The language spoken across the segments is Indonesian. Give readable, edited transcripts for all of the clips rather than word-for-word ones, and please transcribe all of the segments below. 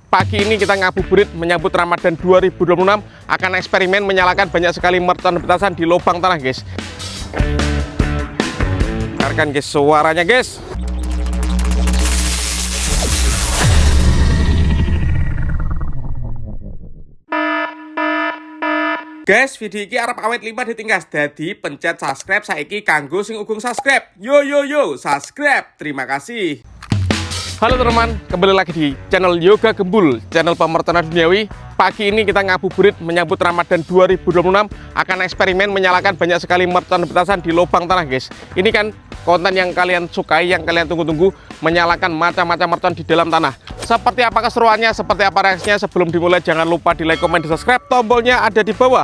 Pagi ini kita ngabuburit menyambut Ramadan 2026, akan eksperimen menyalakan banyak sekali mercon petasan di lubang tanah, guys. Dengarkan guys suaranya, guys. Guys, video ini arep awet 5 ditinggas. Jadi pencet subscribe saiki kanggo sing ugung subscribe. Yo yo yo, subscribe. Terima kasih. Halo teman-teman, kembali lagi di channel Yoga Gembul, channel pemertonan duniawi. Pagi ini kita ngabuburit menyambut Ramadan 2026, akan eksperimen menyalakan banyak sekali mercon petasan di lubang tanah, guys. Ini kan konten yang kalian sukai, yang kalian tunggu-tunggu, menyalakan macam-macam mercon di dalam tanah. Seperti apa keseruannya, seperti apa reaksinya? Sebelum dimulai jangan lupa di like, komen, di subscribe. Tombolnya ada di bawah.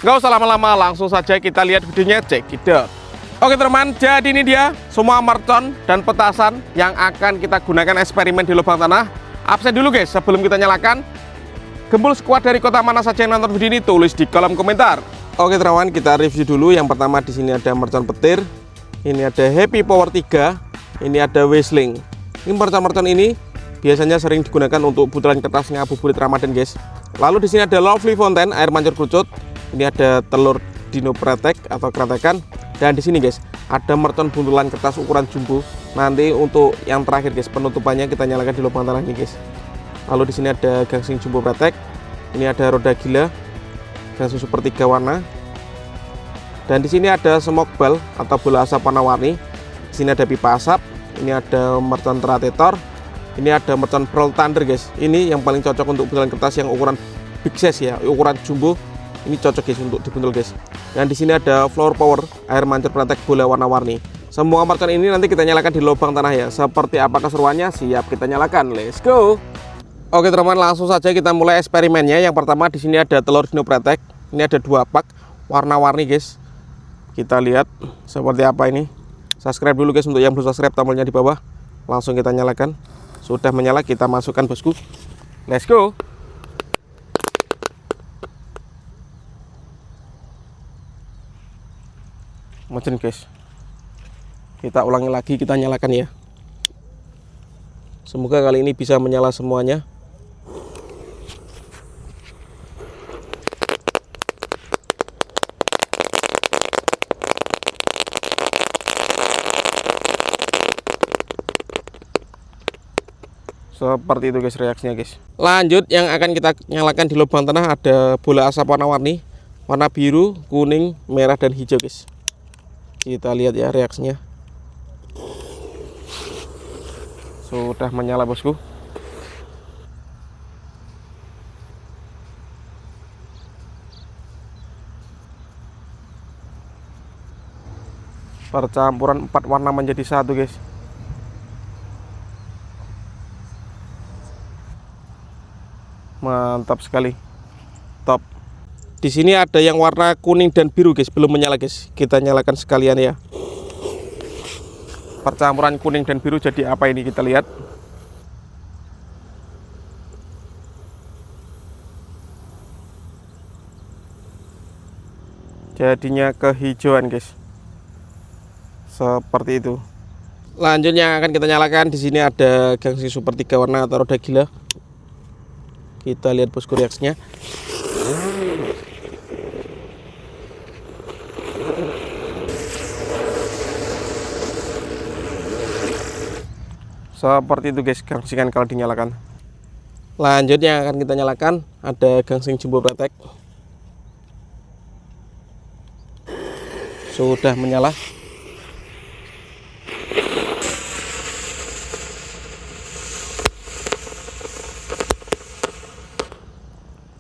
Nggak usah lama-lama, langsung saja kita lihat videonya. Check it out. Oke teman, jadi ini dia semua mercon dan petasan yang akan kita gunakan eksperimen di lubang tanah. Absen dulu guys, sebelum kita nyalakan. Gembul squad dari kota mana saja yang nonton video ini, tulis di kolom komentar. Oke teman, kita review dulu. Yang pertama di sini ada mercon petir. Ini ada Happy Power 3. Ini ada Whistling. Ini mercon-mercon ini biasanya sering digunakan untuk butiran kertas ngabuburit Ramadan, guys. Lalu di sini ada Lovely Fountain, air mancur kerucut. Ini ada telur dino pretek atau kretekan. Dan di sini guys, ada mercon buntulan kertas ukuran jumbo. Nanti untuk yang terakhir guys, penutupannya kita nyalakan di lubang tanah ini guys. Lalu di sini ada gangsing jumbo pretek. Ini ada roda gila, gangsing super 3 warna. Dan di sini ada smoke ball atau bola asap warna-warni. Di sini ada pipa asap. Ini ada mercon teratetor. Ini ada mercon pearl thunder guys. Ini yang paling cocok untuk buntulan kertas yang ukuran big size ya, ukuran jumbo. Ini cocok guys untuk dibuntul guys. Dan di sini ada flower power, air mancur pretek bola warna-warni. Semua mercon ini nanti kita nyalakan di lubang tanah ya. Seperti apa keseruannya? Siap kita nyalakan. Let's go. Oke teman-teman, langsung saja kita mulai eksperimennya. Yang pertama di sini ada telur dino pretek. Ini ada 2 pak warna-warni guys. Kita lihat seperti apa ini. Subscribe dulu guys untuk yang belum subscribe, tombolnya di bawah. Langsung kita nyalakan. Sudah menyala, kita masukkan bosku. Let's go. Macam guys, kita ulangi lagi, kita nyalakan ya. Semoga kali ini bisa menyala semuanya. Seperti itu guys reaksinya guys. Lanjut, yang akan kita nyalakan di lubang tanah ada bola asap warna-warni, warna biru, kuning, merah, dan hijau guys. Kita lihat ya reaksinya. Sudah menyala bosku. Percampuran 4 warna menjadi satu guys. Mantap sekali. Top. Di sini ada yang warna kuning dan biru guys, belum menyala guys. Kita nyalakan sekalian ya. Percampuran kuning dan biru jadi apa ini, kita lihat. Jadinya kehijauan guys. Seperti itu. Lanjut yang akan kita nyalakan di sini ada gangsing super 3 warna atau roda gila. Kita lihat bosku reaksinya. Seperti itu guys gangsingan kalau dinyalakan. Lanjut yang akan kita nyalakan ada gangsing jumbo pretek. Sudah menyala.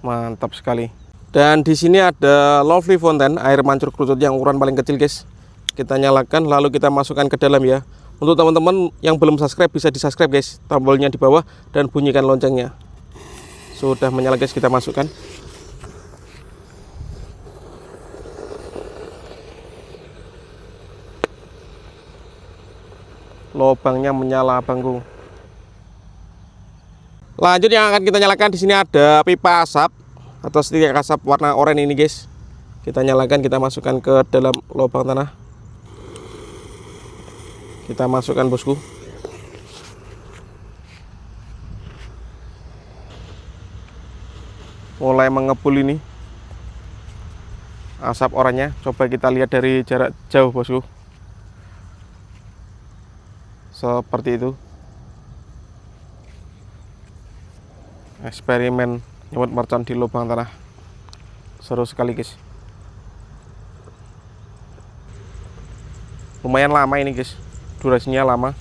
Mantap sekali. Dan di sini ada Lovely Fountain, air mancur kerucut yang ukuran paling kecil guys. Kita nyalakan lalu kita masukkan ke dalam ya. Untuk teman-teman yang belum subscribe bisa di subscribe guys, tombolnya di bawah dan bunyikan loncengnya. Sudah menyala guys, kita masukkan. Lubangnya menyala bangku. Lanjut yang akan kita nyalakan di sini ada pipa asap atau setiak asap warna oranye ini guys. Kita nyalakan, kita masukkan ke dalam lubang tanah. Kita masukkan bosku. mulai mengepul ini asap oranye. Coba kita lihat dari jarak jauh bosku, seperti itu. Eksperimen nyemut mercon di lubang tanah seru sekali guys. Lumayan lama ini guys, durasinya lama,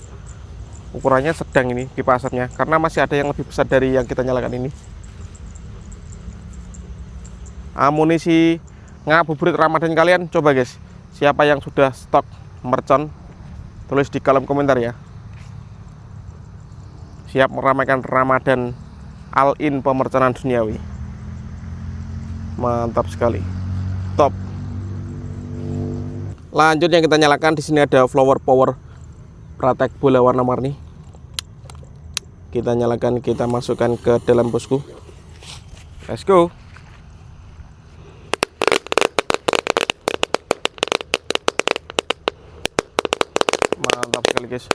ukurannya sedang ini pipa asapnya, karena masih ada yang lebih besar dari yang kita nyalakan ini. Amunisi ngabuburit Ramadan kalian coba guys, siapa yang sudah stok mercon tulis di kolom komentar ya. Siap meramaikan Ramadan all-in pemerconan duniawi. Mantap sekali, top. Lanjut yang kita nyalakan, di sini ada Flower Power Pratek bola warna-warni. Kita nyalakan, kita masukkan ke dalam bosku. Let's go. Mantap sekali guys.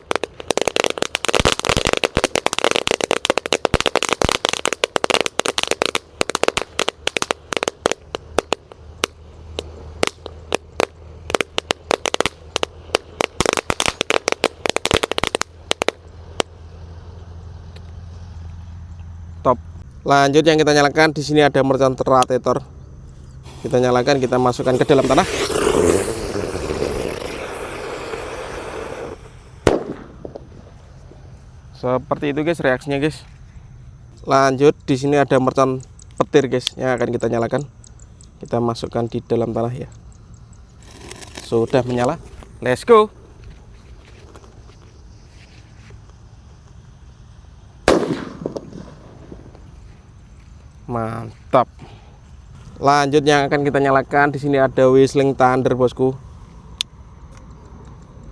Top. Lanjut yang kita nyalakan, di sini ada mercon teratetor. Kita nyalakan, kita masukkan ke dalam tanah. Seperti itu guys reaksinya guys. Lanjut di sini ada mercon petir guys yang akan kita nyalakan. Kita masukkan di dalam tanah ya. Sudah menyala. Let's go. Mantap. Lanjut yang akan kita nyalakan, di sini ada Whistling Thunder bosku.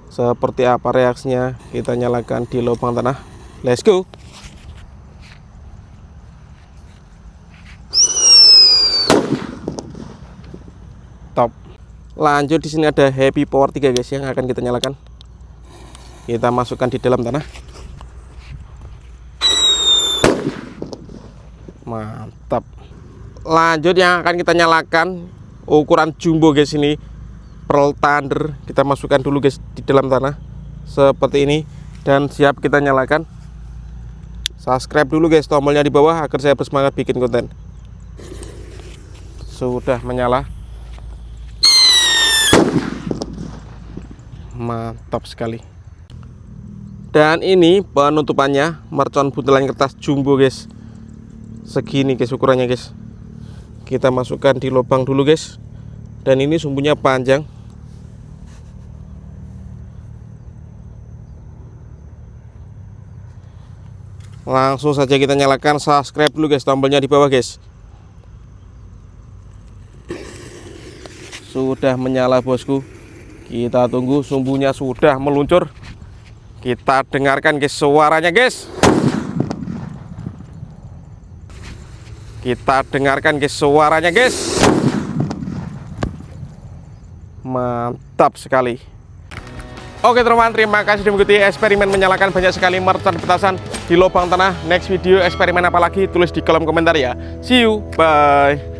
Seperti apa reaksinya? Kita nyalakan di lubang tanah. Let's go. Top. Lanjut di sini ada Happy Power 3 guys yang akan kita nyalakan. Kita masukkan di dalam tanah. Mantap. Lanjut yang akan kita nyalakan ukuran jumbo guys, ini Pearl Thunder. Kita masukkan dulu guys di dalam tanah seperti ini dan siap kita nyalakan. Subscribe dulu guys tombolnya di bawah agar saya bersemangat bikin konten. Sudah menyala. Mantap sekali. Dan ini penutupannya mercon buntelan kertas jumbo guys. Segini guys ukurannya guys. Kita masukkan di lubang dulu guys. Dan ini sumbunya panjang. Langsung saja kita nyalakan. Subscribe dulu guys tombolnya di bawah guys. Sudah menyala bosku. Kita tunggu, sumbunya sudah meluncur. Kita dengarkan guys suaranya guys. Kita dengarkan guys suaranya guys. Mantap sekali. Oke teman-teman, terima kasih sudah mengikuti eksperimen menyalakan banyak sekali mercon petasan di lubang tanah. Next video eksperimen apa lagi tulis di kolom komentar ya. See you, bye.